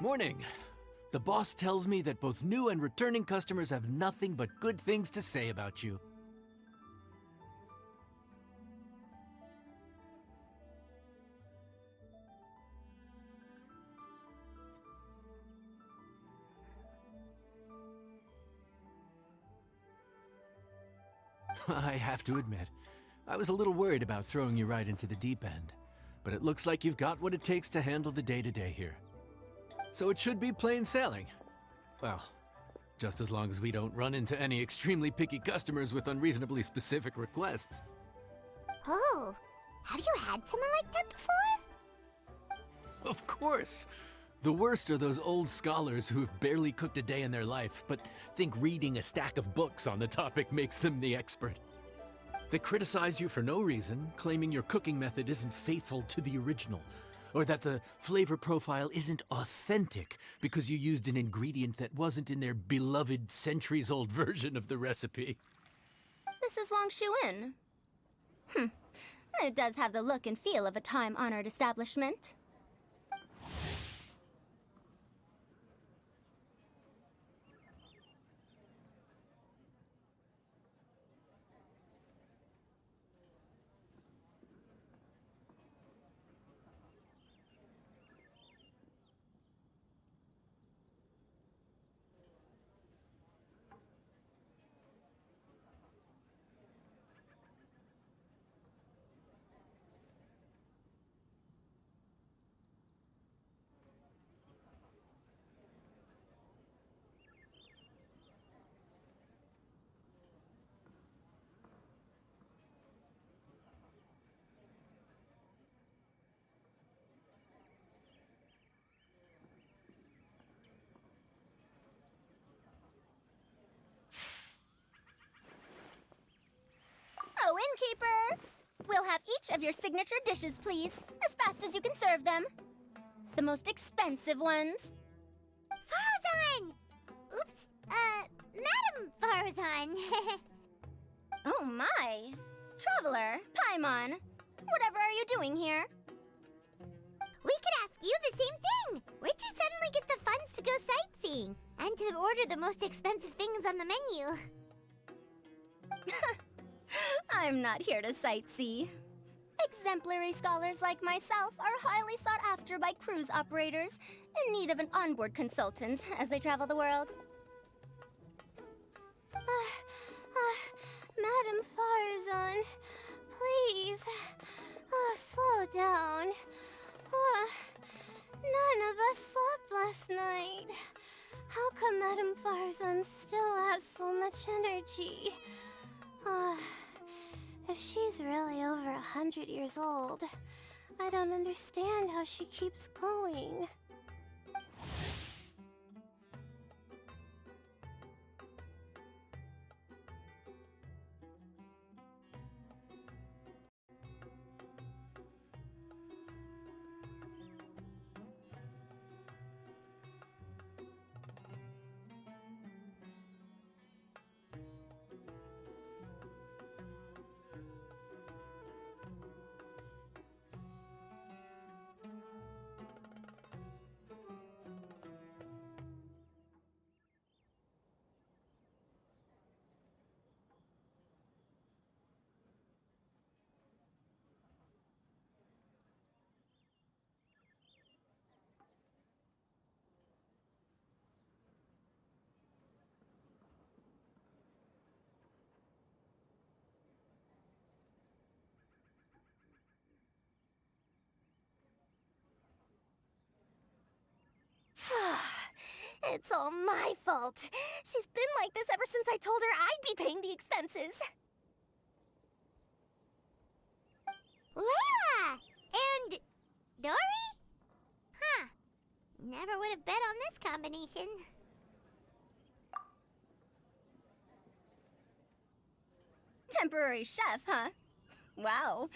Morning. The boss tells me that both new and returning customers have nothing but good things to say about you. I have to admit, I was a little worried about throwing you right into the deep end, but it looks like you've got what it takes to handle the day-to-day here. So it should be plain sailing. Well, just as long as we don't run into any extremely picky customers with unreasonably specific requests. Oh, have you had someone like that before? Of course! The worst are those old scholars who have barely cooked a day in their life, but think reading a stack of books on the topic makes them the expert. They criticize you for no reason, claiming your cooking method isn't faithful to the original, or that the flavor profile isn't authentic because you used an ingredient that wasn't in their beloved centuries-old version of the recipe. This is Wang Shuin. It does have the look and feel of a time-honored establishment. Oh, innkeeper! We'll have each of your signature dishes, please, as fast as you can serve them. The most expensive ones. Farzan! Oops, Madam Farzan. Oh my! Traveler, Paimon, whatever are you doing here? We could ask you the same thing. Where'd you suddenly get the funds to go sightseeing? And to order the most expensive things on the menu? I'm not here to sightsee. Exemplary scholars like myself are highly sought after by cruise operators in need of an onboard consultant as they travel the world. Madam Farzan, please, slow down. None of us slept last night. How come Madam Farzan still has so much energy? If she's really over 100 years old, I don't understand how she keeps going. It's all my fault. She's been like this ever since I told her I'd be paying the expenses. Layla! And Dory? Huh. Never would have bet on this combination. Temporary chef, huh? Wow.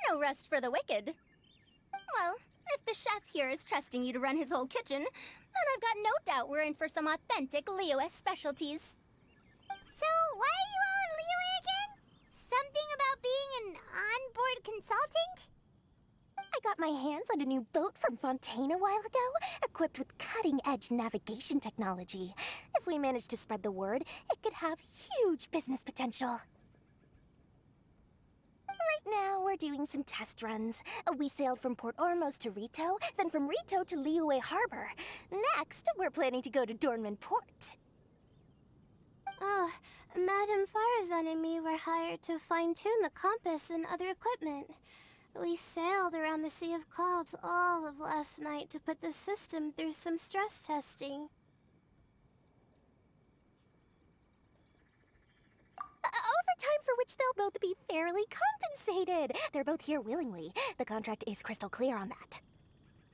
No rest for the wicked. Well, if the chef here is trusting you to run his whole kitchen, then I've got no doubt we're in for some authentic Liyue specialties. So, why are you all in Liyue again? Something about being an onboard consultant? I got my hands on a new boat from Fontaine a while ago, equipped with cutting-edge navigation technology. If we manage to spread the word, it could have huge business potential. Right now, we're doing some test runs. We sailed from Port Ormos to Rito, then from Rito to Liyue Harbor. Next, we're planning to go to Dornman Port. Oh, Madame Farazan and me were hired to fine-tune the compass and other equipment. We sailed around the Sea of Clouds all of last night to put the system through some stress testing. Overtime for which they'll both be fairly compensated. They're both here willingly. The contract is crystal clear on that.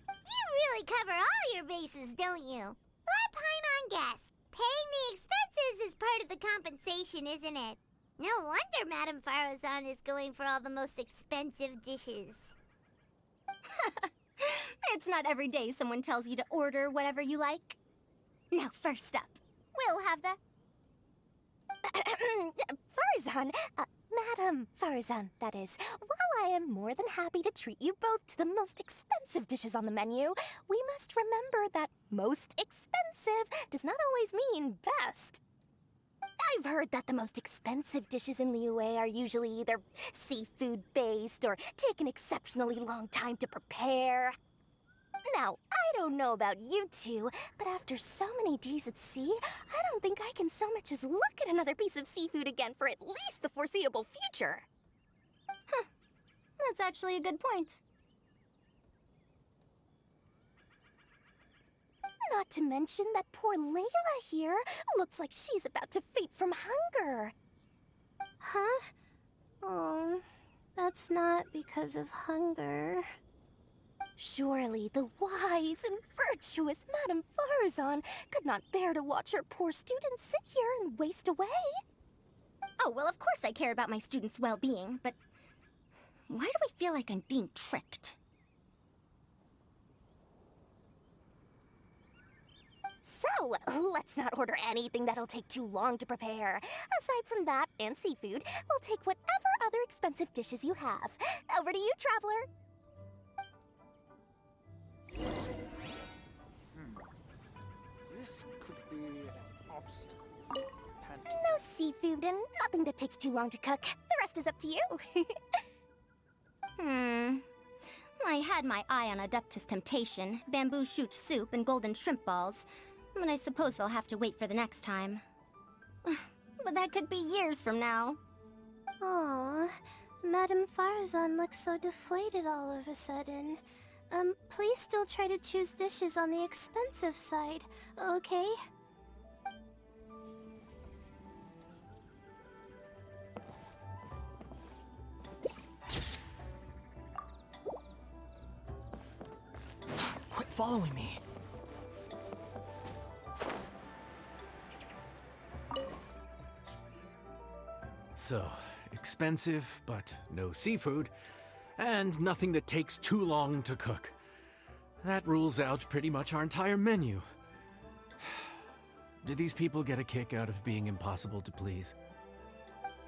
You really cover all your bases, don't you? Let Paimon guess. Paying the expenses is part of the compensation, isn't it? No wonder Madame Farazan is going for all the most expensive dishes. It's not every day someone tells you to order whatever you like. Now, first up, we'll have the... Farazan, Madam Farazan, that is. While I am more than happy to treat you both to the most expensive dishes on the menu, we must remember that most expensive does not always mean best. I've heard that the most expensive dishes in Liyue are usually either seafood-based or take an exceptionally long time to prepare. Now, I don't know about you two, but after so many days at sea, I don't think I can so much as look at another piece of seafood again for at least the foreseeable future. Huh. That's actually a good point. Not to mention that poor Layla here looks like she's about to faint from hunger. Huh? Oh, that's not because of hunger. Surely the wise and virtuous Madame Farazan could not bear to watch her poor students sit here and waste away. Oh, well, of course I care about my students' well-being, but why do I feel like I'm being tricked? So, let's not order anything that'll take too long to prepare. Aside from that and seafood, we'll take whatever other expensive dishes you have. Over to you, traveler. This could be an obstacle. No seafood and nothing that takes too long to cook. The rest is up to you. I had my eye on Adeptus Temptation, bamboo shoot soup, and golden shrimp balls, but I suppose they'll have to wait for the next time. But that could be years from now. Aw, Madame Farazan looks so deflated all of a sudden. Please still try to choose dishes on the expensive side, okay? Quit following me. So, expensive, but no seafood, and nothing that takes too long to cook. That rules out pretty much our entire menu. Do these people get a kick out of being impossible to please?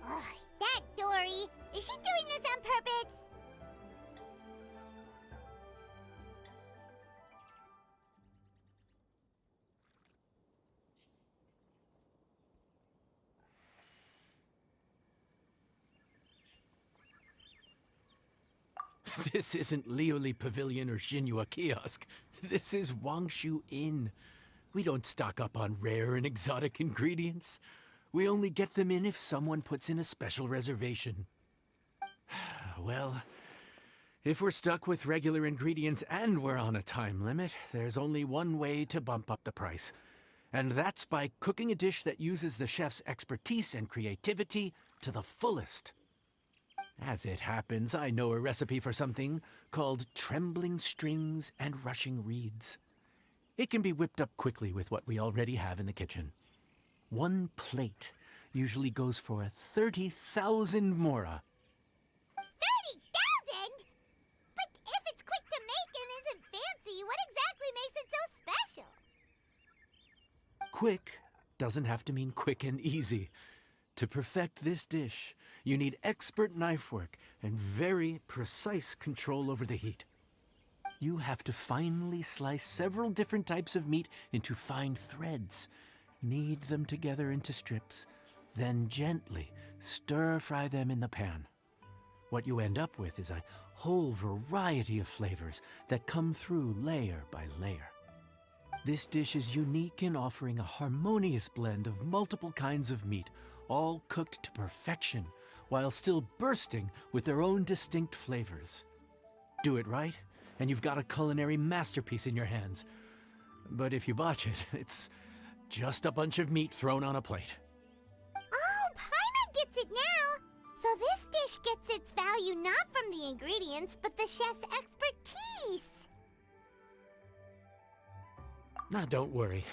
Ugh, that Dory! Is she doing this on purpose? This isn't Liuli Pavilion or Xinhua Kiosk. This is Wangshu Inn. We don't stock up on rare and exotic ingredients. We only get them in if someone puts in a special reservation. Well, if we're stuck with regular ingredients and we're on a time limit, there's only one way to bump up the price. And that's by cooking a dish that uses the chef's expertise and creativity to the fullest. As it happens, I know a recipe for something called trembling strings and rushing reeds. It can be whipped up quickly with what we already have in the kitchen. One plate usually goes for 30,000 mora. 30,000? But if it's quick to make and isn't fancy, what exactly makes it so special? Quick doesn't have to mean quick and easy. To perfect this dish, you need expert knife work and very precise control over the heat. You have to finely slice several different types of meat into fine threads, knead them together into strips, then gently stir-fry them in the pan. What you end up with is a whole variety of flavors that come through layer by layer. This dish is unique in offering a harmonious blend of multiple kinds of meat, all cooked to perfection, while still bursting with their own distinct flavors. Do it right, and you've got a culinary masterpiece in your hands. But if you botch it, it's just a bunch of meat thrown on a plate. Oh, Paimon gets it now! So this dish gets its value not from the ingredients, but the chef's expertise! Now, don't worry.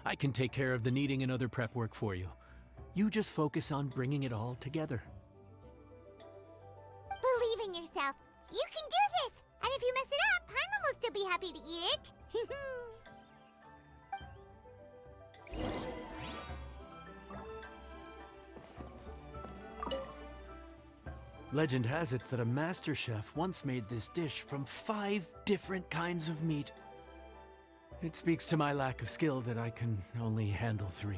I can take care of the kneading and other prep work for you. You just focus on bringing it all together. Believe in yourself. You can do this! And if you mess it up, Paimon will still be happy to eat it. Legend has it that a master chef once made this dish from 5 different kinds of meat. It speaks to my lack of skill that I can only handle 3.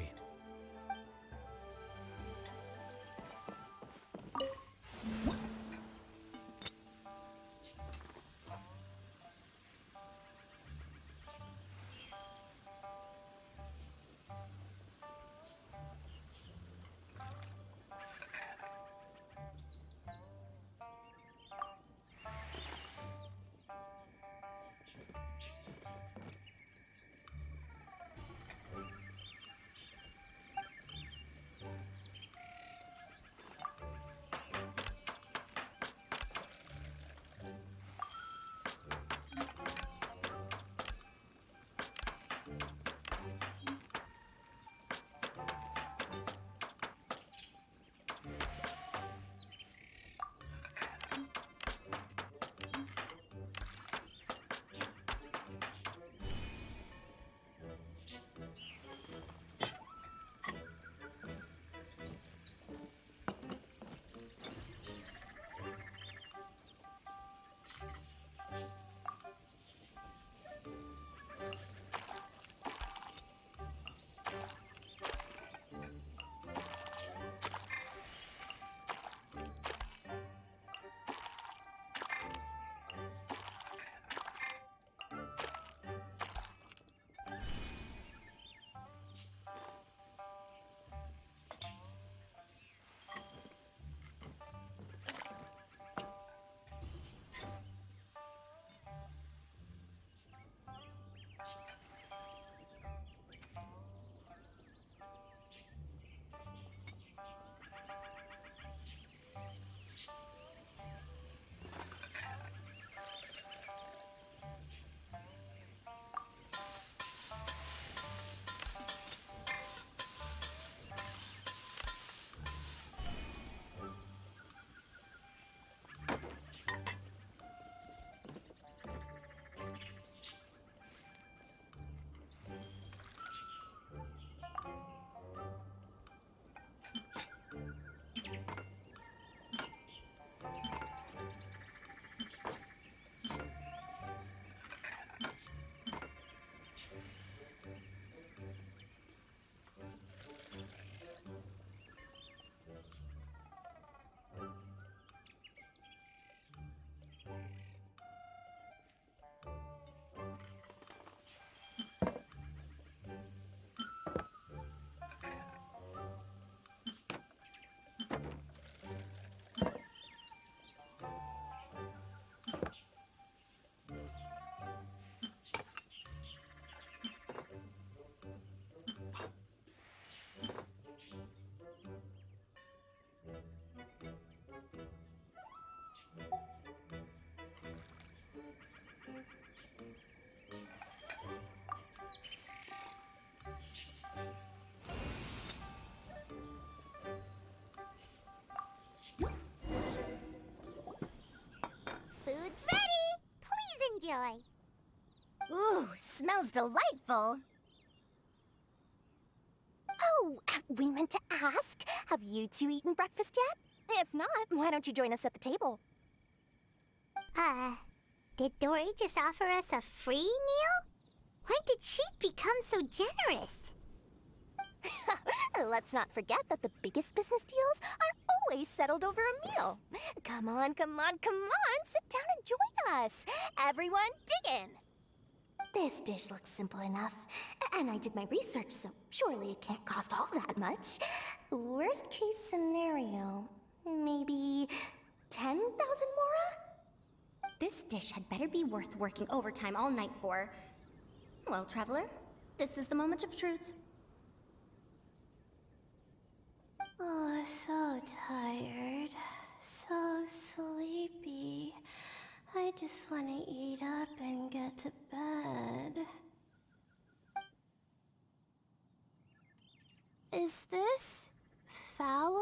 Food's ready! Please enjoy. Ooh, smells delightful. Oh, we meant to ask, have you two eaten breakfast yet? If not, why don't you join us at the table? Did Dory just offer us a free meal? When did she become so generous? Let's not forget that the biggest business deals are always settled over a meal. Come on, come on, come on! Sit down and join us! Everyone, dig in! This dish looks simple enough, and I did my research, so surely it can't cost all that much. Worst case scenario, maybe 10,000 mora? This dish had better be worth working overtime all night for. Well, traveler, this is the moment of truth. Oh, so tired. So sleepy. I just want to eat up and get to bed. Is this foul?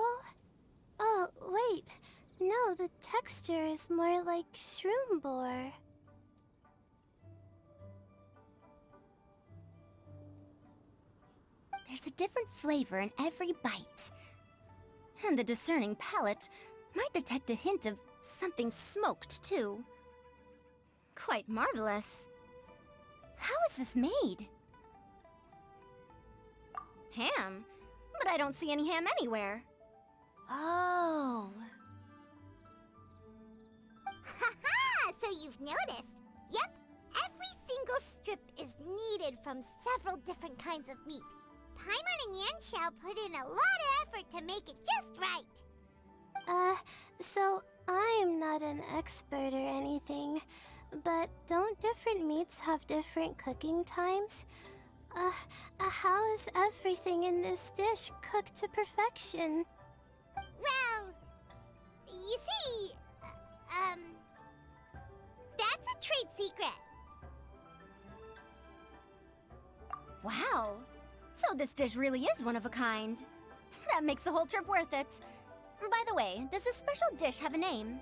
Oh, wait. No, the texture is more like shroom boar. There's a different flavor in every bite. And the discerning palate might detect a hint of something smoked, too. Quite marvelous. How is this made? Ham? But I don't see any ham anywhere. Oh. Haha! So you've noticed. Yep, every single strip is needed from several different kinds of meat. Paimon and Yanxiao put in a lot of effort to make it just right. So I'm not an expert or anything, but don't different meats have different cooking times? How is everything in this dish cooked to perfection? Well, you see, that's a trade secret. Wow. So this dish really is one of a kind. That makes the whole trip worth it. By the way, does this special dish have a name?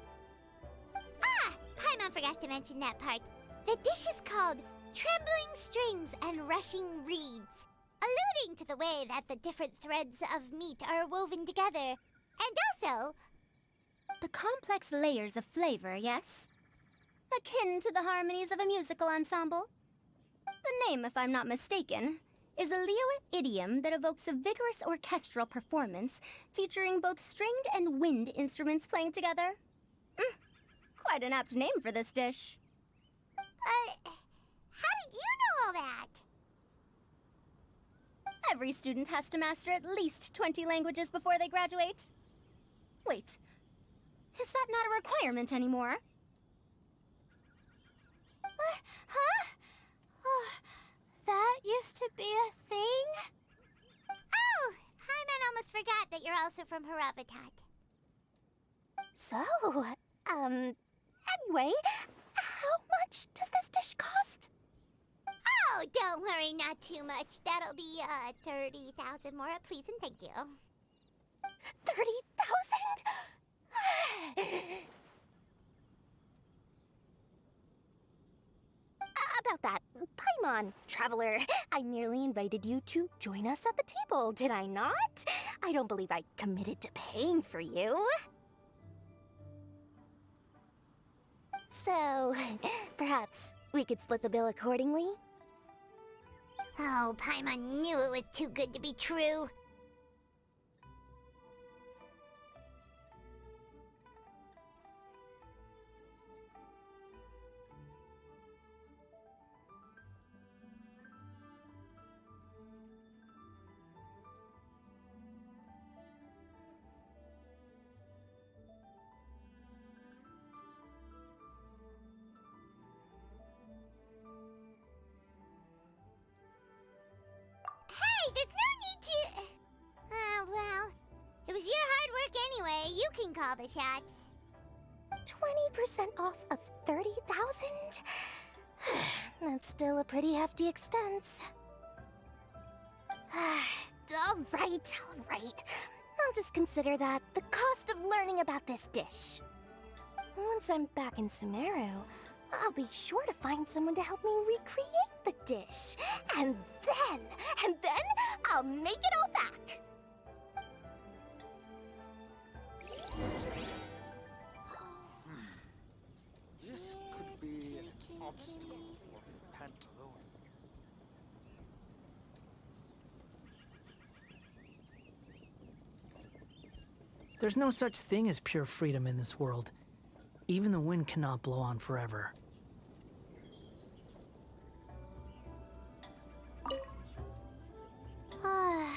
Ah! Paimon forgot to mention that part. The dish is called Trembling Strings and Rushing Reeds, alluding to the way that the different threads of meat are woven together. And also... The complex layers of flavor, yes? Akin to the harmonies of a musical ensemble? The name, if I'm not mistaken, is a Liyue idiom that evokes a vigorous orchestral performance featuring both stringed and wind instruments playing together. Quite an apt name for this dish. How did you know all that? Every student has to master at least 20 languages before they graduate. Wait, is that not a requirement anymore? Huh? Oh, that used to be a thing? Oh, Paimon almost forgot that you're also from Haravatat. So, anyway, how much does this dish cost? Oh, don't worry, not too much. That'll be, 30,000 mora, please and thank you. 30,000? About that, Paimon, traveler, I merely invited you to join us at the table, did I not? I don't believe I committed to paying for you. So, perhaps we could split the bill accordingly? Oh, Paimon knew it was too good to be true. Hey, there's no need to... well, it was your hard work anyway. You can call the shots. 20% off of 30,000? That's still a pretty hefty expense. All right. I'll just consider that the cost of learning about this dish. Once I'm back in Sumeru, I'll be sure to find someone to help me recreate the dish. And then I'll make it all back. This could be obstacle for pantaloon. There's no such thing as pure freedom in this world. Even the wind cannot blow on forever. Ah,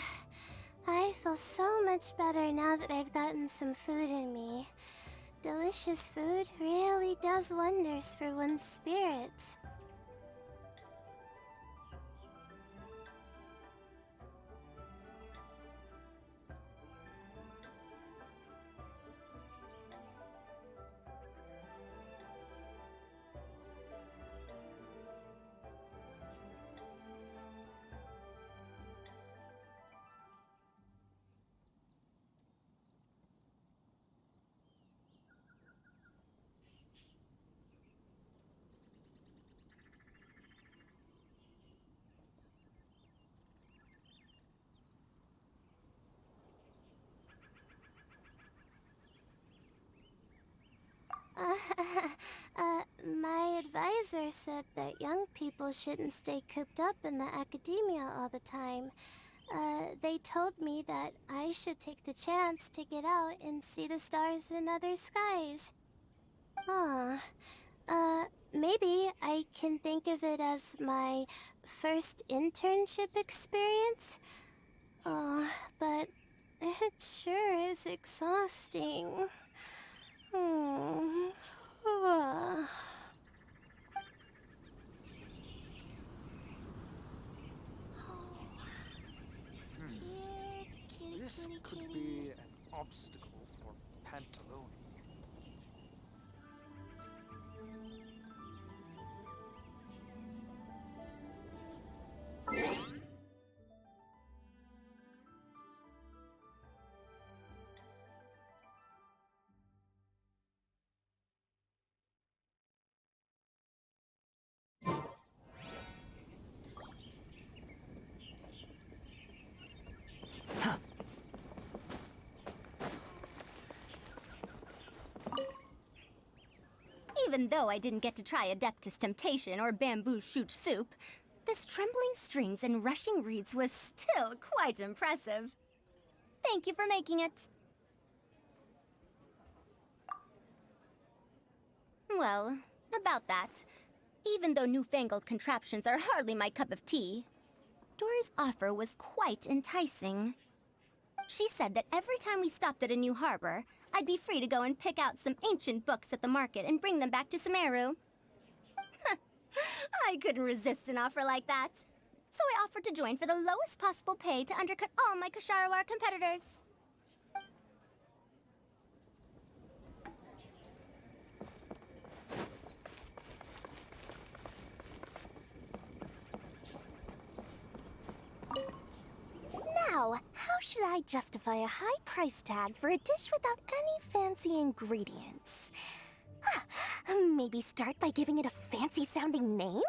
I feel so much better now that I've gotten some food in me. Delicious food really does wonders for one's spirits. My advisor said that young people shouldn't stay cooped up in the academia all the time. They told me that I should take the chance to get out and see the stars in other skies. Aw. Maybe I can think of it as my first internship experience. Oh, but it sure is exhausting. Hmm. This could be an obstacle for pantaloon. Even though I didn't get to try Adeptus Temptation or Bamboo Shoot Soup, this trembling strings and rushing reeds was still quite impressive. Thank you for making it. Well, about that, even though newfangled contraptions are hardly my cup of tea, Dory's offer was quite enticing. She said that every time we stopped at a new harbor, I'd be free to go and pick out some ancient books at the market and bring them back to Sumeru. I couldn't resist an offer like that. So I offered to join for the lowest possible pay to undercut all my Ksharawar competitors. Now, how should I justify a high price tag for a dish without any fancy ingredients? Maybe start by giving it a fancy-sounding name?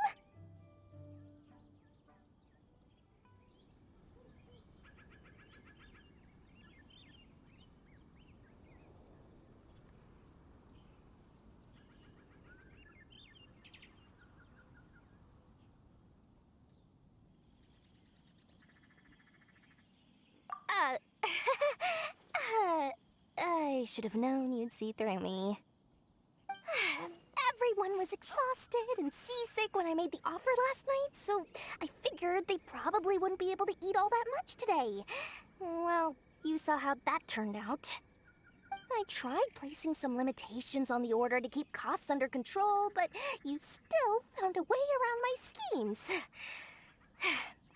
I should have known you'd see through me. Everyone was exhausted and seasick when I made the offer last night, so I figured they probably wouldn't be able to eat all that much today. Well, you saw how that turned out. I tried placing some limitations on the order to keep costs under control, but you still found a way around my schemes.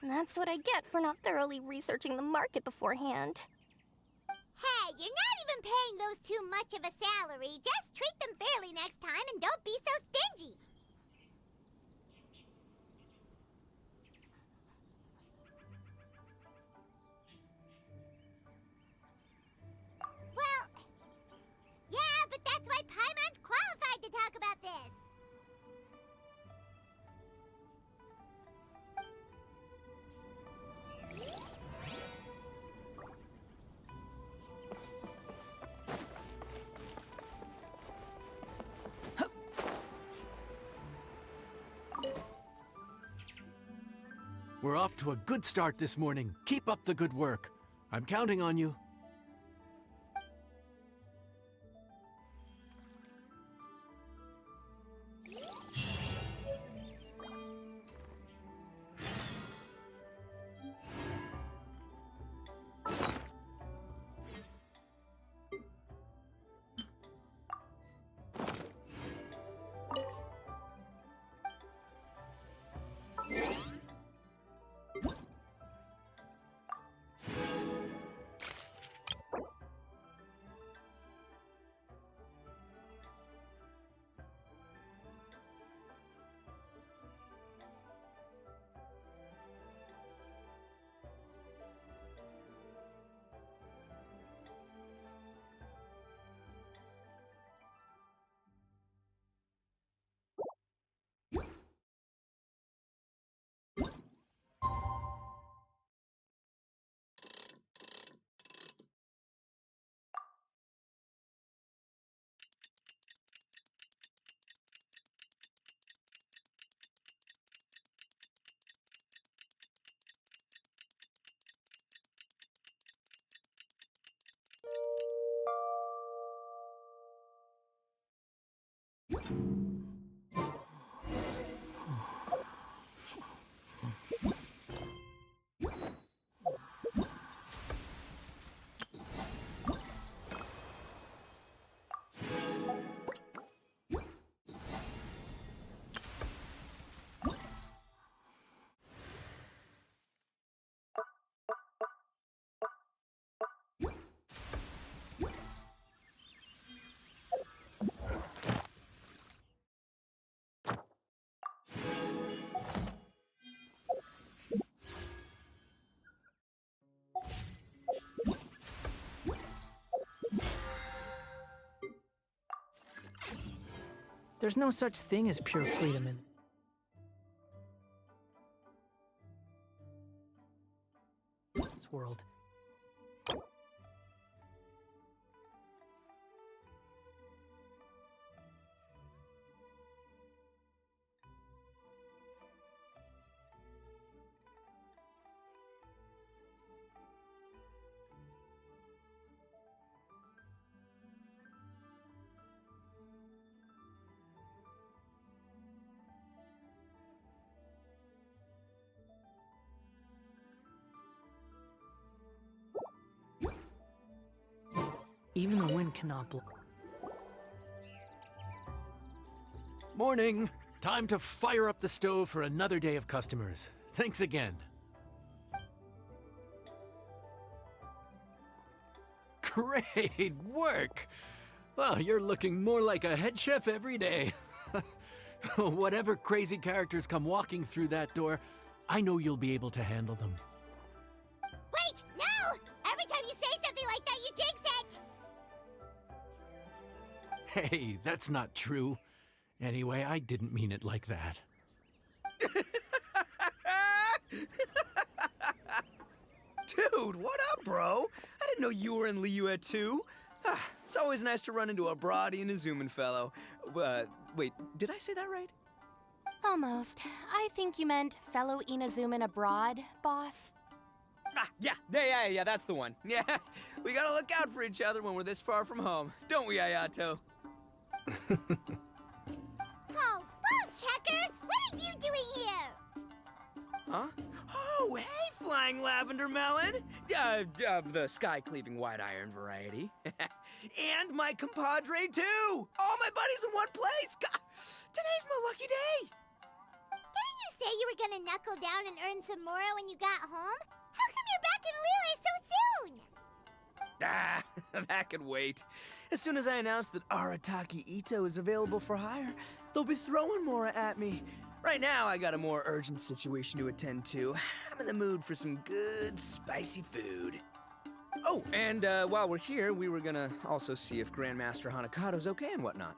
That's what I get for not thoroughly researching the market beforehand. Hey, you're not even paying those too much of a salary. Just treat them fairly next time and don't be so stingy. Well, yeah, but that's why Paimon's qualified to talk about this. We're off to a good start this morning. Keep up the good work. I'm counting on you. There's no such thing as pure freedom in this world. Even the wind cannot blow. Morning. Time to fire up the stove for another day of customers. Thanks again. Great work! Well, you're looking more like a head chef every day. Whatever crazy characters come walking through that door, I know you'll be able to handle them. Wait, no! Every time you say something like that, you jinx it! Hey, that's not true. Anyway, I didn't mean it like that. Dude, what up, bro? I didn't know you were in Liyue too. It's always nice to run into a Brody and a Zoomin fellow. Wait, did I say that right? Almost. I think you meant fellow Inazuman abroad, boss. Yeah, that's the one. Yeah, we gotta look out for each other when we're this far from home. Don't we, Ayato? Oh, Bone Checker! What are you doing here? Huh? Oh, hey, Flying Lavender Melon! The sky-cleaving white iron variety. And my compadre, too! All my buddies in one place! God, today's my lucky day! Didn't you say you were gonna knuckle down and earn some more when you got home? How come you're back in Liyue so soon? That could wait. As soon as I announce that Arataki Ito is available for hire, they'll be throwing Mora at me. Right now, I got a more urgent situation to attend to. I'm in the mood for some good, spicy food. Oh, and while we're here, we were gonna also see if Grandmaster Hanakado's okay and whatnot.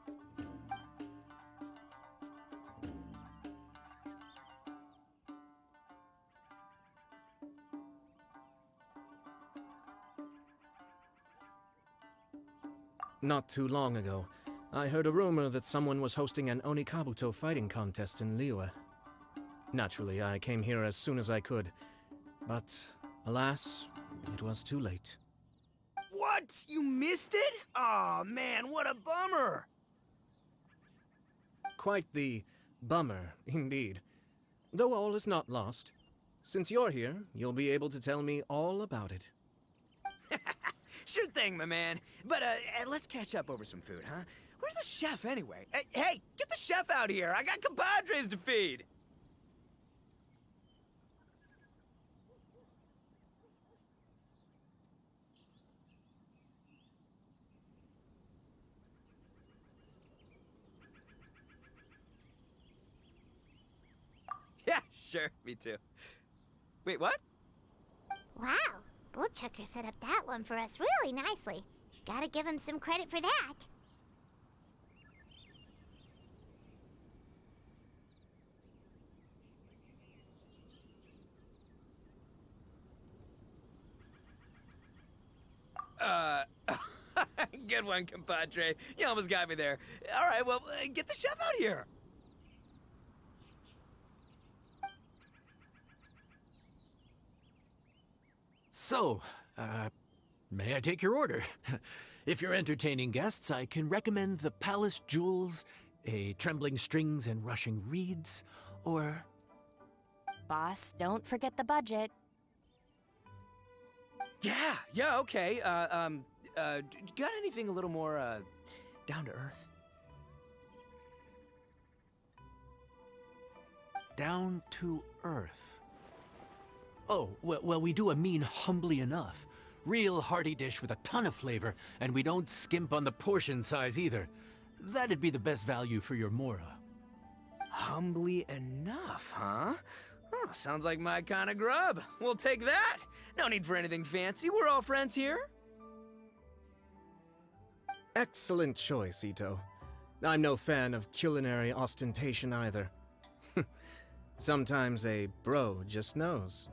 Not too long ago, I heard a rumor that someone was hosting an Onikabuto fighting contest in Liyue. Naturally, I came here as soon as I could. But, alas, it was too late. What? You missed it? Aw, man, what a bummer! Quite the bummer, indeed. Though all is not lost. Since you're here, you'll be able to tell me all about it. Sure thing, my man. But, let's catch up over some food, huh? Where's the chef, anyway? Hey, get the chef out here! I got compadres to feed! Yeah, sure, me too. Wait, what? Wow, Bullchucker set up that one for us really nicely. Gotta give him some credit for that. Good one, compadre. You almost got me there. All right, well, get the chef out here. So, may I take your order? If you're entertaining guests, I can recommend the Palace Jewels, a Trembling Strings and Rushing Reeds, or... Boss, don't forget the budget. Yeah, okay. Got anything a little more, down to earth? Down to earth. Oh, well, we do a mean humbly enough. Real hearty dish with a ton of flavor, and we don't skimp on the portion size either. That'd be the best value for your Mora. Humbly enough, huh? Oh, sounds like my kind of grub. We'll take that. No need for anything fancy. We're all friends here. Excellent choice, Ito. I'm no fan of culinary ostentation either. Sometimes a bro just knows,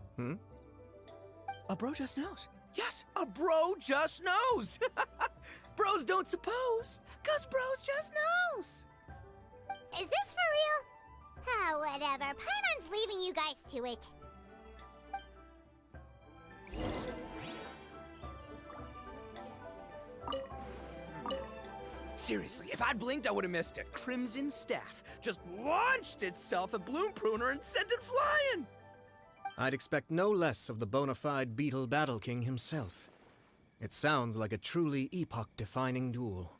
A bro just knows. Yes, a bro just knows. Bros don't suppose, 'cause bros just knows. Is this for real? Oh, whatever. Paimon's leaving you guys to it. Seriously, if I'd blinked, I would have missed it. Crimson Staff just launched itself at Bloom Pruner and sent it flying. I'd expect no less of the bona fide Beetle Battle King himself. It sounds like a truly epoch-defining duel.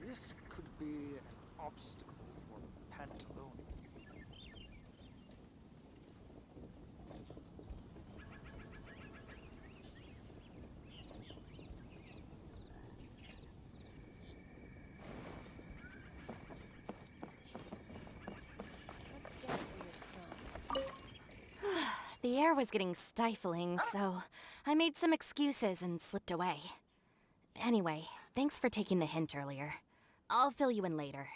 This could be an obstacle for Pantaloon. The air was getting stifling, so I made some excuses and slipped away. Anyway, thanks for taking the hint earlier. I'll fill you in later.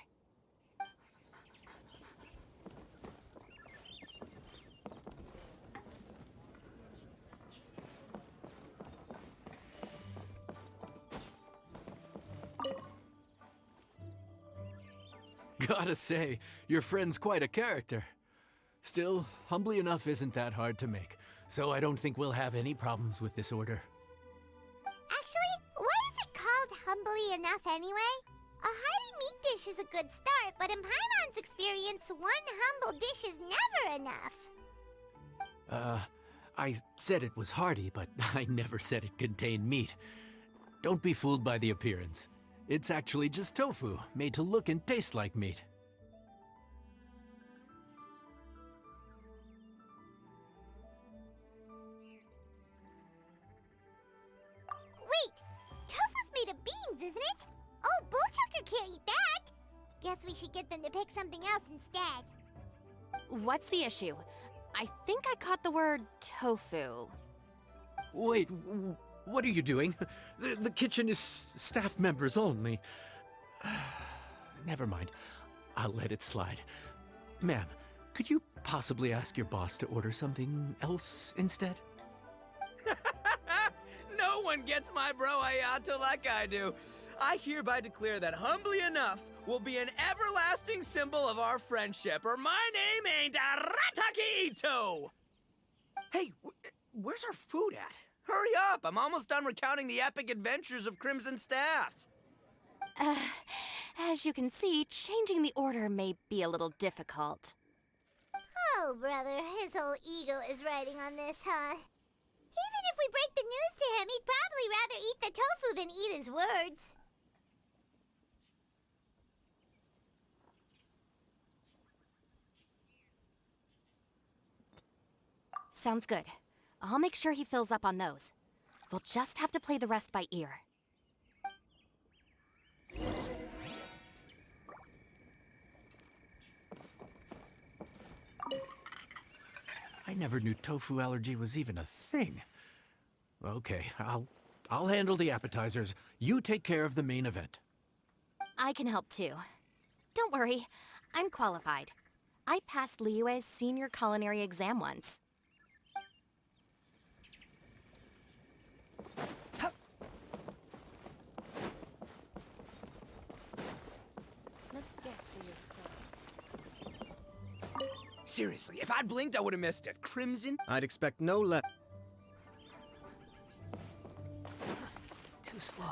Gotta say, your friend's quite a character. Still, humbly enough isn't that hard to make, so I don't think we'll have any problems with this order. Actually, why is it called humbly enough anyway? A hearty meat dish is a good start, but in Paimon's experience, one humble dish is never enough. I said it was hearty, but I never said it contained meat. Don't be fooled by the appearance. It's actually just tofu, made to look and taste like meat. Wait, tofu's made of beans, isn't it? Oh, Bullchucker can't eat that! Guess we should get them to pick something else instead. What's the issue? I think I caught the word tofu. Wait, what are you doing? The kitchen is staff members only. Never mind. I'll let it slide. Ma'am, could you possibly ask your boss to order something else instead? No one gets my bro Ayato like I do. I hereby declare that Humbly Enough will be an everlasting symbol of our friendship, or my name ain't Arataki Ito! Hey, where's our food at? Hurry up, I'm almost done recounting the epic adventures of Crimson Staff. As you can see, changing the order may be a little difficult. Oh, brother, his whole ego is riding on this, huh? Even if we break the news to him, he'd probably rather eat the tofu than eat his words. Sounds good. I'll make sure he fills up on those. We'll just have to play the rest by ear. I never knew tofu allergy was even a thing. Okay, I'll handle the appetizers. You take care of the main event. I can help too. Don't worry, I'm qualified. I passed Liyue's senior culinary exam once. Seriously, if I'd blinked, I would have missed it. Crimson? I'd expect no less. Too slow.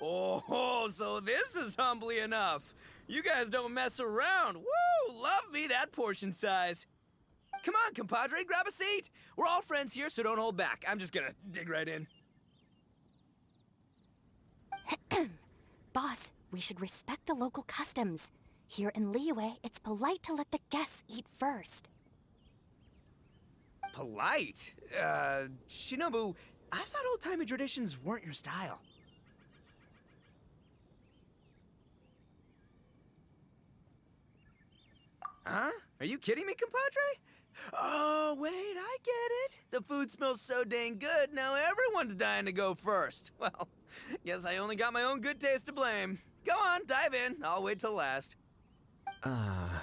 Oh, so this is Humbly Enough. You guys don't mess around. Woo! Love me that portion size. Come on, compadre, grab a seat. We're all friends here, so don't hold back. I'm just gonna dig right in. Boss, we should respect the local customs. Here in Liyue, it's polite to let the guests eat first. Polite? Shinobu, I thought old-timey traditions weren't your style. Huh? Are you kidding me, compadre? Oh, wait, I get it. The food smells so dang good, now everyone's dying to go first. Well, guess I only got my own good taste to blame. Go on, dive in. I'll wait till last. Ah.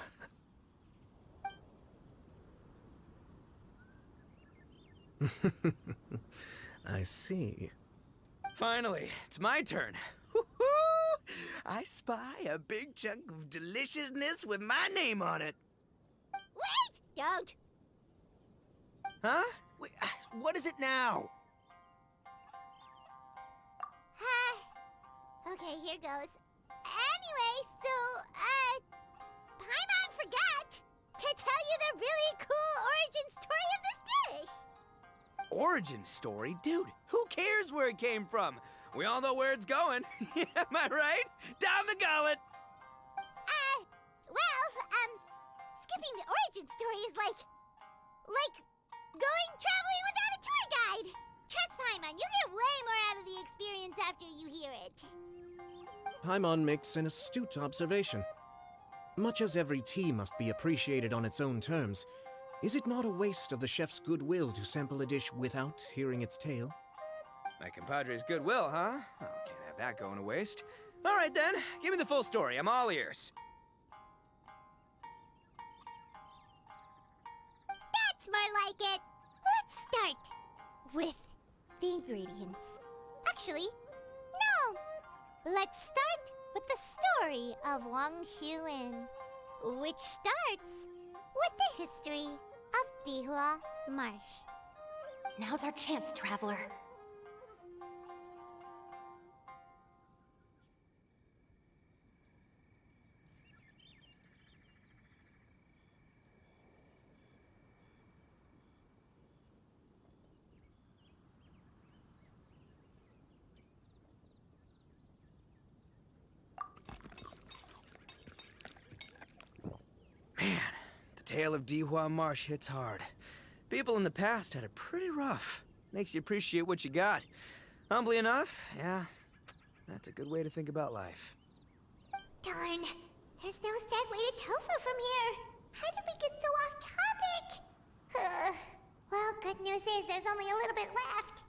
I see. Finally, it's my turn. Woo-hoo! I spy a big chunk of deliciousness with my name on it. Wait! Don't! Huh? Wait, what is it now? Okay, here goes. Anyway, so, Paimon forgot to tell you the really cool origin story of this dish. Origin story? Dude, who cares where it came from? We all know where it's going. Am I right? Down the gullet! Skipping the origin story is like going traveling without a tour guide. Trust Paimon, you get way more out of the experience after you hear it. Paimon makes an astute observation. Much as every tea must be appreciated on its own terms, is it not a waste of the chef's goodwill to sample a dish without hearing its tale? My compadre's goodwill, huh? Oh, can't have that going to waste. All right then, give me the full story. I'm all ears. That's more like it. Let's start with the ingredients. Actually, no. Let's start with the story of Wang Xuan, which starts with the history of Dihua Marsh. Now's our chance, traveler. Man, the tale of Dihua Marsh hits hard. People in the past had it pretty rough. Makes you appreciate what you got. Humbly enough, yeah, that's a good way to think about life. Darn, there's no sad way to tofu from here. How did we get so off topic? Well, good news is there's only a little bit left.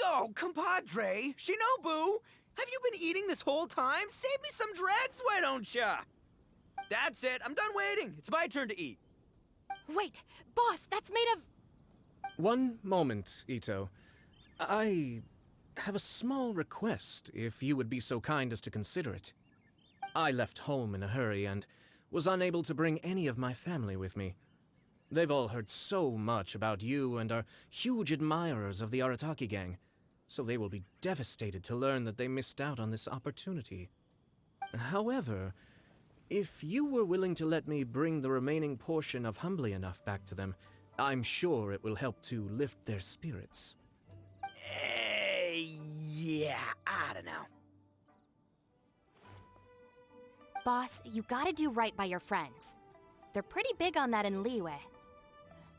Oh, compadre, Shinobu, have you been eating this whole time? Save me some dregs, why don't ya? That's it, I'm done waiting. It's my turn to eat. Wait, boss, that's made of... One moment, Ito. I have a small request, if you would be so kind as to consider it. I left home in a hurry and was unable to bring any of my family with me. They've all heard so much about you and are huge admirers of the Arataki gang, so they will be devastated to learn that they missed out on this opportunity. However, if you were willing to let me bring the remaining portion of Humbly Enough back to them, I'm sure it will help to lift their spirits. Yeah, I don't know. Boss, you gotta do right by your friends. They're pretty big on that in Liyue.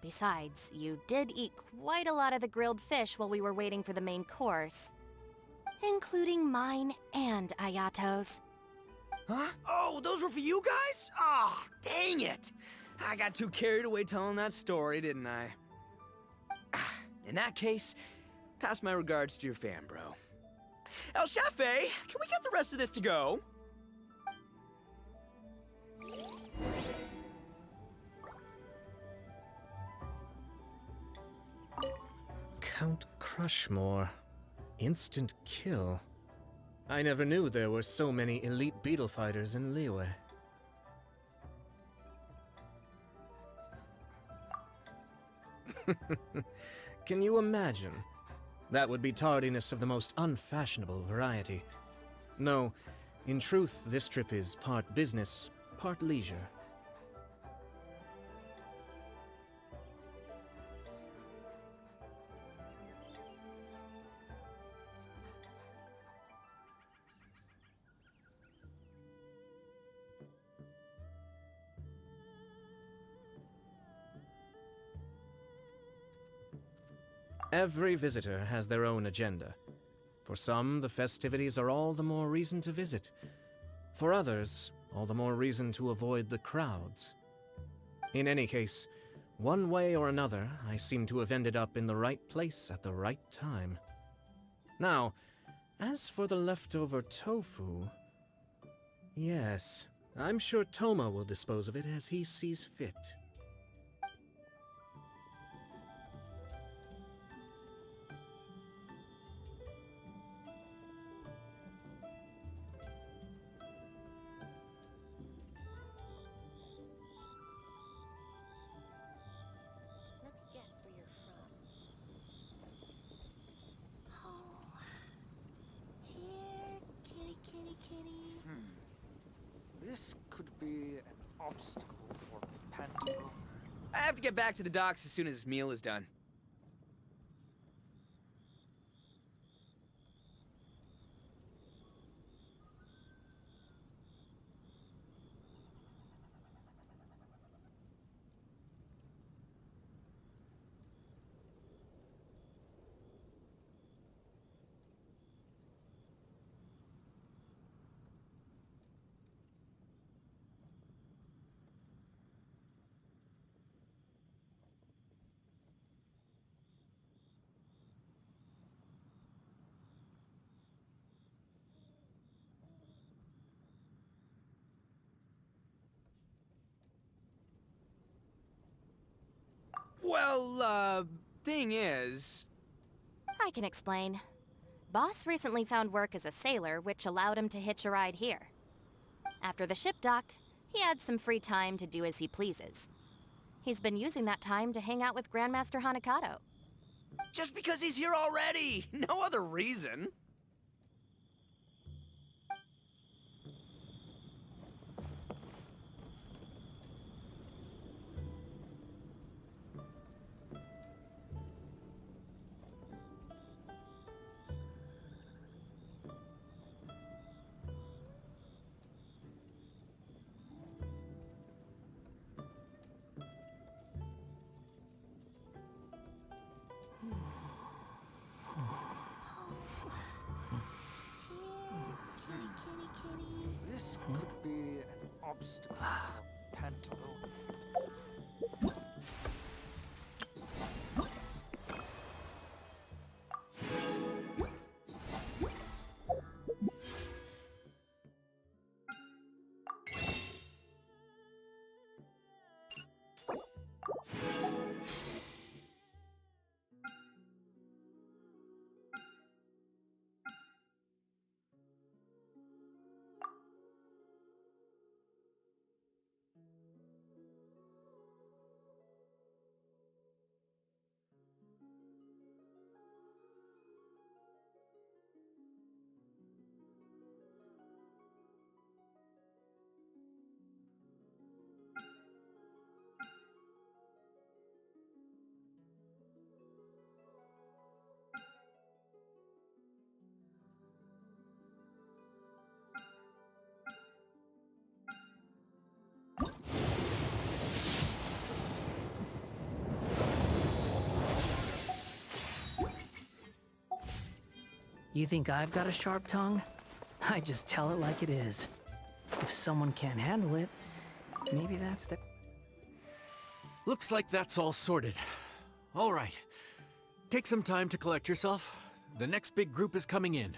Besides, you did eat quite a lot of the grilled fish while we were waiting for the main course. Including mine and Ayato's. Huh? Oh, those were for you guys? Aw, dang it! I got too carried away telling that story, didn't I? In that case, pass my regards to your fan, bro. El Chefe, can we get the rest of this to go? Count Crushmore. Instant kill. I never knew there were so many elite beetle fighters in Liyue. Can you imagine? That would be tardiness of the most unfashionable variety. No, in truth, this trip is part business, part leisure. Every visitor has their own agenda. For some, the festivities are all the more reason to visit. For others, all the more reason to avoid the crowds. In any case, one way or another, I seem to have ended up in the right place at the right time. Now, as for the leftover tofu... Yes, I'm sure Toma will dispose of it as he sees fit. Let me guess where you're from. Oh. Here, kitty, kitty, kitty. This could be an obstacle for Panto. I have to get back to the docks as soon as this meal is done. Well, thing is... I can explain. Boss recently found work as a sailor, which allowed him to hitch a ride here. After the ship docked, he had some free time to do as he pleases. He's been using that time to hang out with Grandmaster Hanakato. Just because he's here already! No other reason! This could be an obstacle for Panto. You think I've got a sharp tongue? I just tell it like it is. If someone can't handle it, maybe that's the... Looks like that's all sorted. All right. Take some time to collect yourself. The next big group is coming in.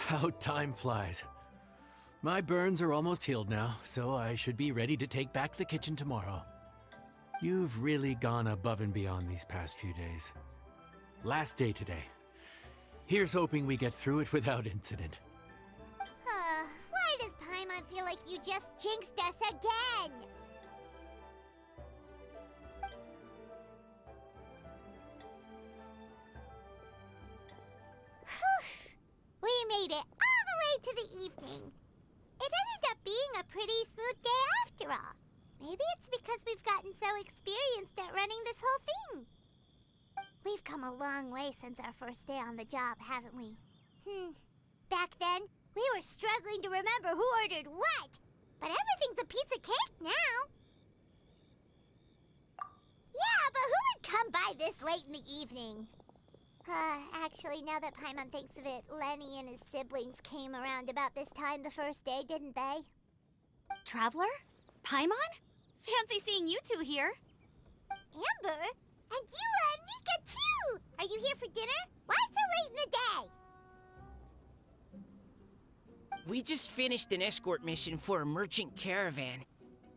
How time flies. My burns are almost healed now, so I should be ready to take back the kitchen tomorrow. You've really gone above and beyond these past few days. Last day today. Here's hoping we get through it without incident. Why does Paimon feel like you just jinxed us again? We made it all the way to the evening. It ended up being a pretty smooth day after all. Maybe it's because we've gotten so experienced at running this whole thing. We've come a long way since our first day on the job, haven't we? Back then, we were struggling to remember who ordered what. But everything's a piece of cake now. Yeah, but who would come by this late in the evening? Actually, now that Paimon thinks of it, Lenny and his siblings came around about this time the first day, didn't they? Traveler? Paimon? Fancy seeing you two here. Amber? And Eula and Mika, too! Are you here for dinner? Why so late in the day? We just finished an escort mission for a merchant caravan.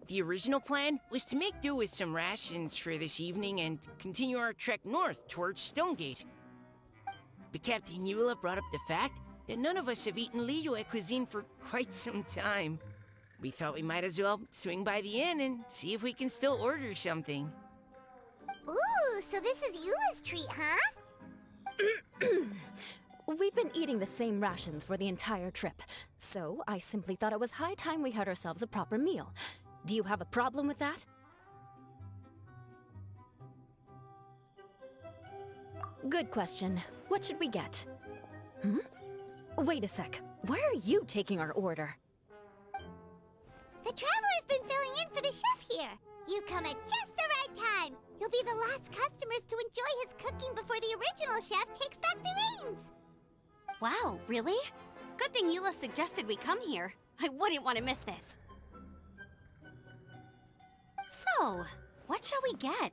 The original plan was to make do with some rations for this evening and continue our trek north towards Stonegate. But Captain Eula brought up the fact that none of us have eaten Liyue cuisine for quite some time. We thought we might as well swing by the inn and see if we can still order something. Ooh, so this is Eula's treat, huh? We've been eating the same rations for the entire trip, so I simply thought it was high time we had ourselves a proper meal. Do you have a problem with that? Good question. What should we get? Wait a sec. Why are you taking our order? The Traveler's been filling in for the chef here. You come at just the right time. You'll be the last customers to enjoy his cooking before the original chef takes back the reins. Wow, really? Good thing Eula suggested we come here. I wouldn't want to miss this. So, what shall we get?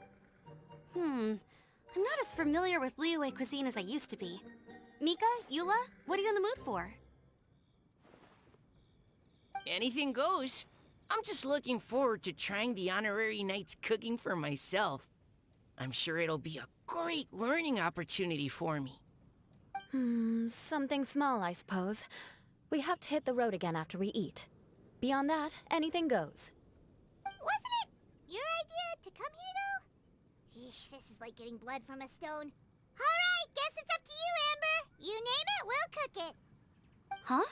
I'm not as familiar with Liyue cuisine as I used to be. Mika, Eula, what are you in the mood for? Anything goes. I'm just looking forward to trying the honorary knight's cooking for myself. I'm sure it'll be a great learning opportunity for me. Something small, I suppose. We have to hit the road again after we eat. Beyond that, anything goes. Wasn't it your idea to come here, though? Yeesh, this is like getting blood from a stone. All right, guess it's up to you, Amber. You name it, we'll cook it. Huh?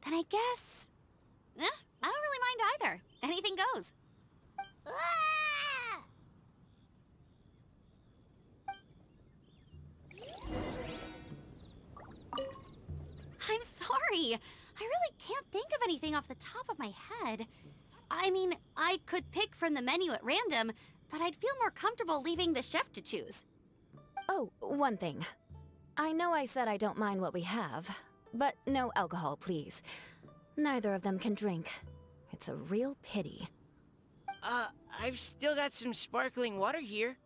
Then I guess... I don't really mind either. Anything goes. Ah! I'm sorry. I really can't think of anything off the top of my head. I mean, I could pick from the menu at random, but I'd feel more comfortable leaving the chef to choose. Oh, one thing. I know I said I don't mind what we have, but no alcohol, please. Neither of them can drink. It's a real pity. I've still got some sparkling water here.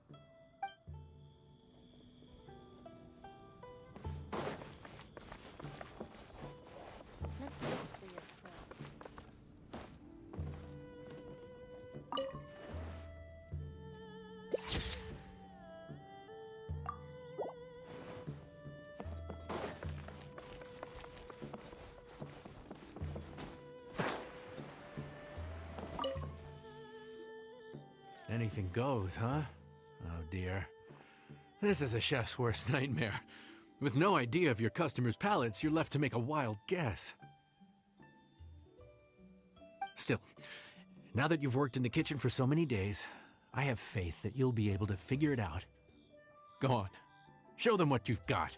Anything goes, huh? Oh dear. This is a chef's worst nightmare. With no idea of your customers' palates, you're left to make a wild guess. Still, now that you've worked in the kitchen for so many days, I have faith that you'll be able to figure it out. Go on, show them what you've got.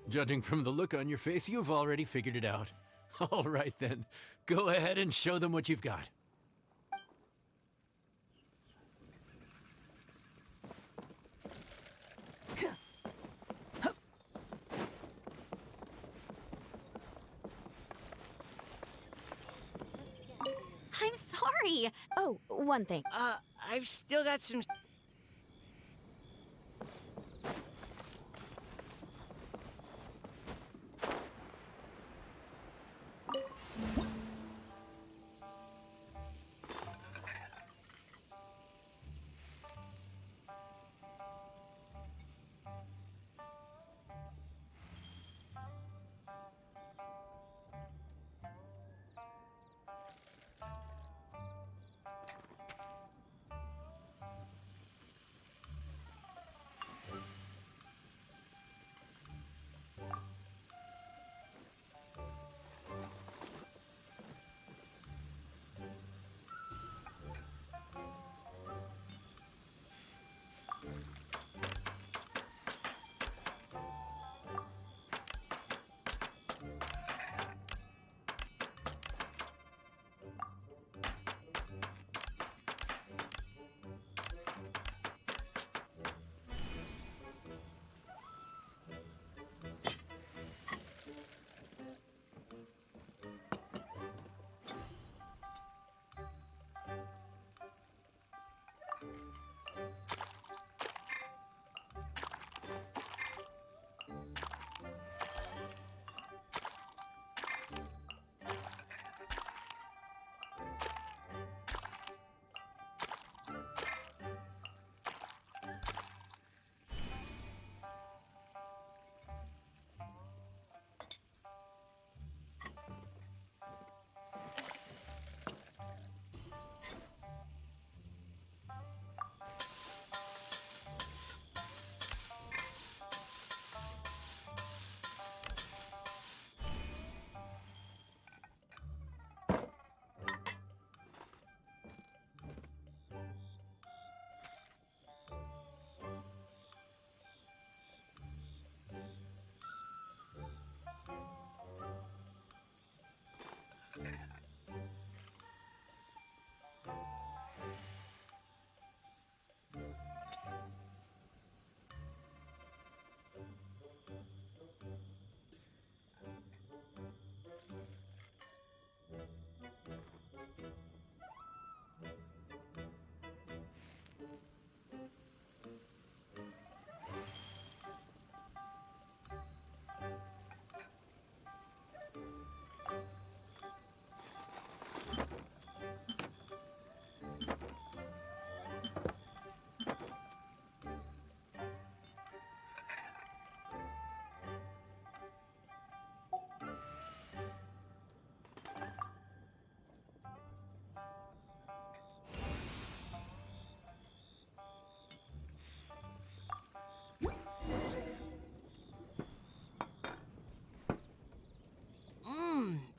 Judging from the look on your face, you've already figured it out. All right then, go ahead and show them what you've got. I'm sorry. Oh, one thing. I've still got some...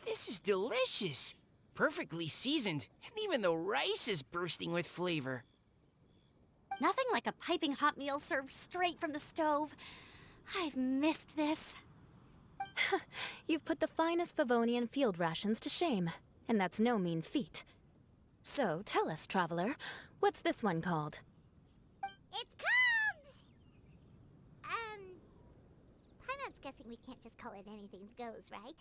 This is delicious. Perfectly seasoned, and even the rice is bursting with flavor. Nothing like a piping hot meal served straight from the stove. I've missed this. You've put the finest Favonian field rations to shame, and that's no mean feat. So, tell us, traveler, what's this one called? It's called... Paimon's guessing we can't just call it anything goes, right?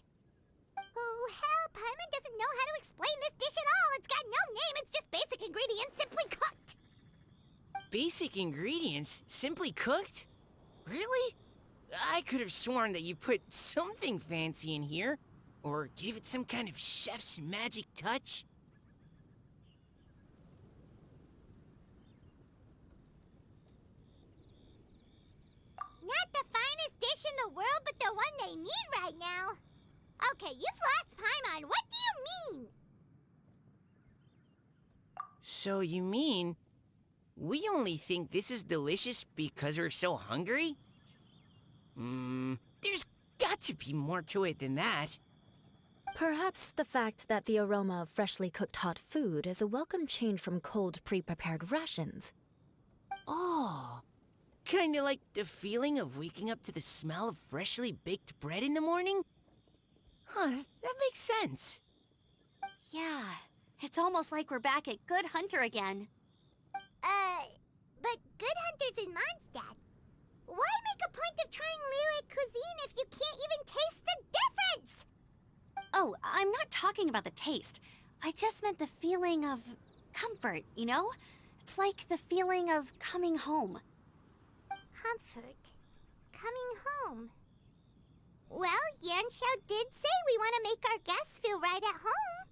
Oh, hell, Paimon doesn't know how to explain this dish at all. It's got no name, it's just basic ingredients simply cooked. Basic ingredients? Simply cooked? Really? I could have sworn that you put something fancy in here, or gave it some kind of chef's magic touch. Not the finest dish in the world, but the one they need right now. Okay, you've lost Paimon. What do you mean? So you mean we only think this is delicious because we're so hungry? There's got to be more to it than that. Perhaps the fact that the aroma of freshly cooked hot food is a welcome change from cold, pre-prepared rations. Oh, kinda like the feeling of waking up to the smell of freshly baked bread in the morning? Huh, that makes sense. Yeah, it's almost like we're back at Good Hunter again. But Good Hunter's in Mondstadt. Why make a point of trying Lyric cuisine if you can't even taste the difference? Oh, I'm not talking about the taste. I just meant the feeling of comfort, you know? It's like the feeling of coming home. Comfort. Coming home. Well, Yanxiao did say we want to make our guests feel right at home.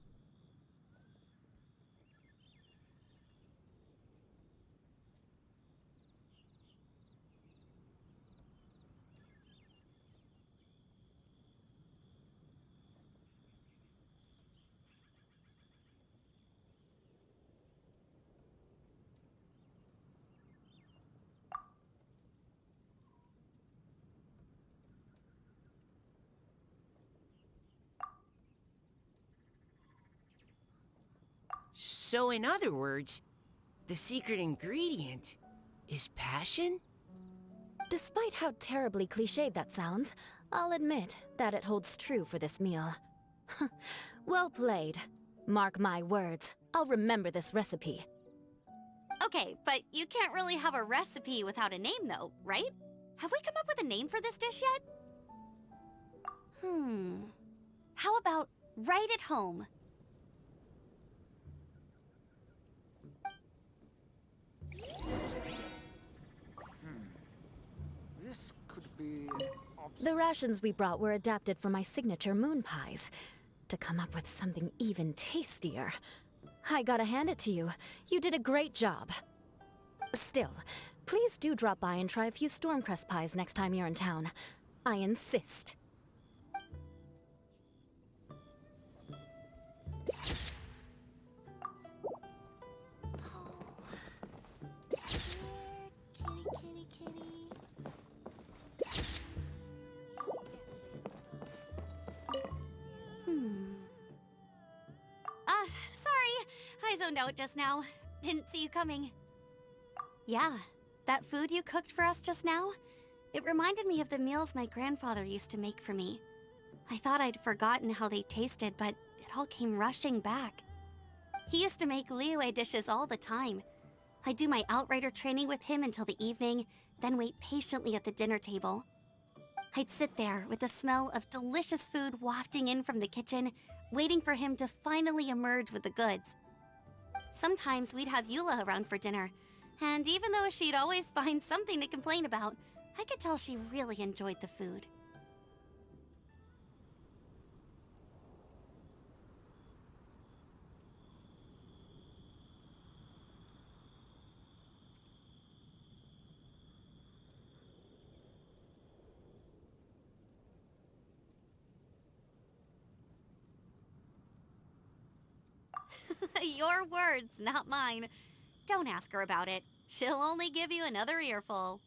So, in other words, the secret ingredient is passion? Despite how terribly cliched that sounds, I'll admit that it holds true for this meal. Well played. Mark my words, I'll remember this recipe. Okay, but you can't really have a recipe without a name though, right? Have we come up with a name for this dish yet? How about right at home? This could be an The rations we brought were adapted from my signature moon pies. To come up with something even tastier. I gotta hand it to you. You did a great job. Still, please do drop by and try a few Stormcrest pies next time you're in town. I insist. Sorry. I zoned out just now. Didn't see you coming. Yeah, that food you cooked for us just now? It reminded me of the meals my grandfather used to make for me. I thought I'd forgotten how they tasted, but it all came rushing back. He used to make Liyue dishes all the time. I'd do my outrider training with him until the evening, then wait patiently at the dinner table. I'd sit there with the smell of delicious food wafting in from the kitchen, waiting for him to finally emerge with the goods. Sometimes we'd have Eula around for dinner, and even though she'd always find something to complain about, I could tell she really enjoyed the food. Your words, not mine. Don't ask her about it. She'll only give you another earful.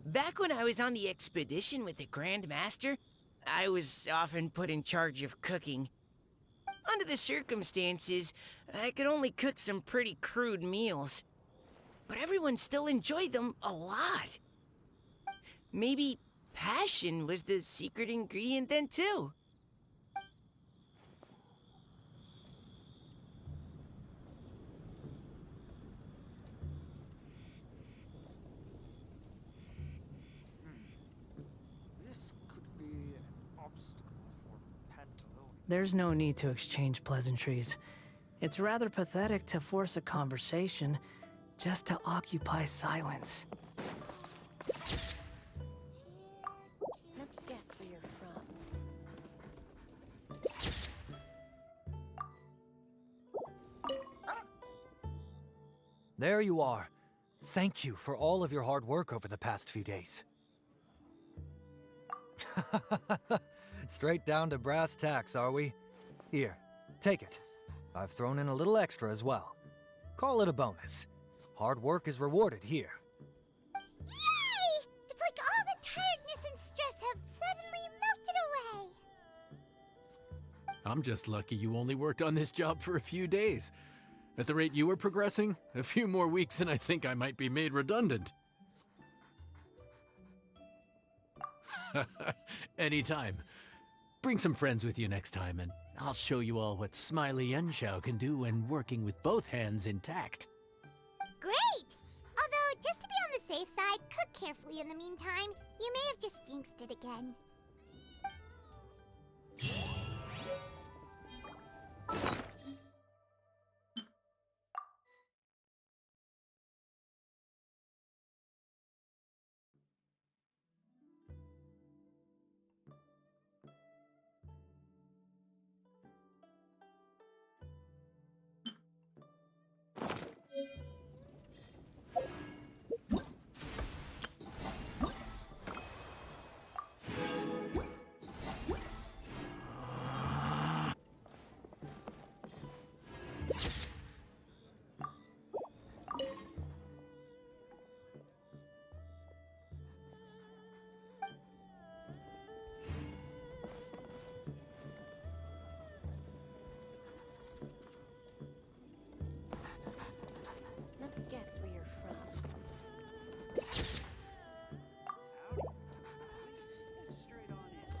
Back when I was on the expedition with the Grand Master, I was often put in charge of cooking. Under the circumstances, I could only cook some pretty crude meals. But everyone still enjoyed them a lot. Maybe passion was the secret ingredient then, too. This could be an obstacle for Pantaloon. There's no need to exchange pleasantries. It's rather pathetic to force a conversation just to occupy silence. Let me guess where you're from. There you are. Thank you for all of your hard work over the past few days. Straight down to brass tacks, are we? Here, take it. I've thrown in a little extra as well. Call it a bonus. Hard work is rewarded here. Yay! It's like all the tiredness and stress have suddenly melted away. I'm just lucky you only worked on this job for a few days. At the rate you were progressing, a few more weeks and I think I might be made redundant. Anytime. Bring some friends with you next time and I'll show you all what Smiley Yanxiao can do when working with both hands intact. Great! Although, just to be on the safe side, cook carefully in the meantime. You may have just jinxed it again. Let me guess where you're from. Howdy. Please, get straight on in.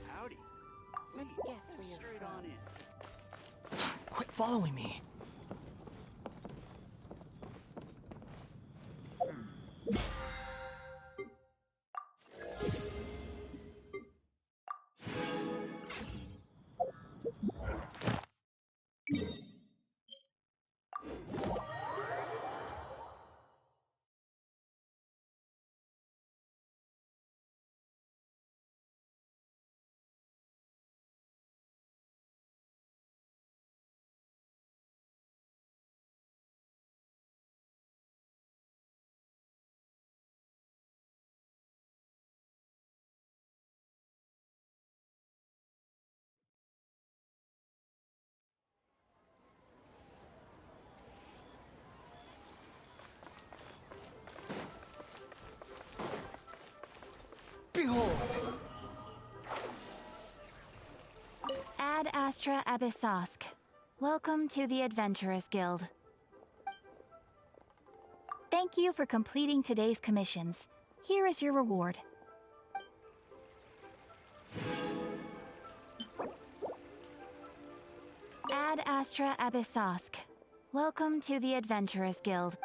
Howdy. Let me Please, guess get where you're straight from. on in. Quit following me. Behold! Ad Astra Abyssosk. Welcome to the Adventurers Guild. Thank you for completing today's commissions. Here is your reward. Ad Astra Abyssosk. Welcome to the Adventurers Guild.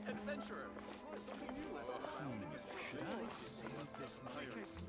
Adventurer, try something new last time. Should I save this night?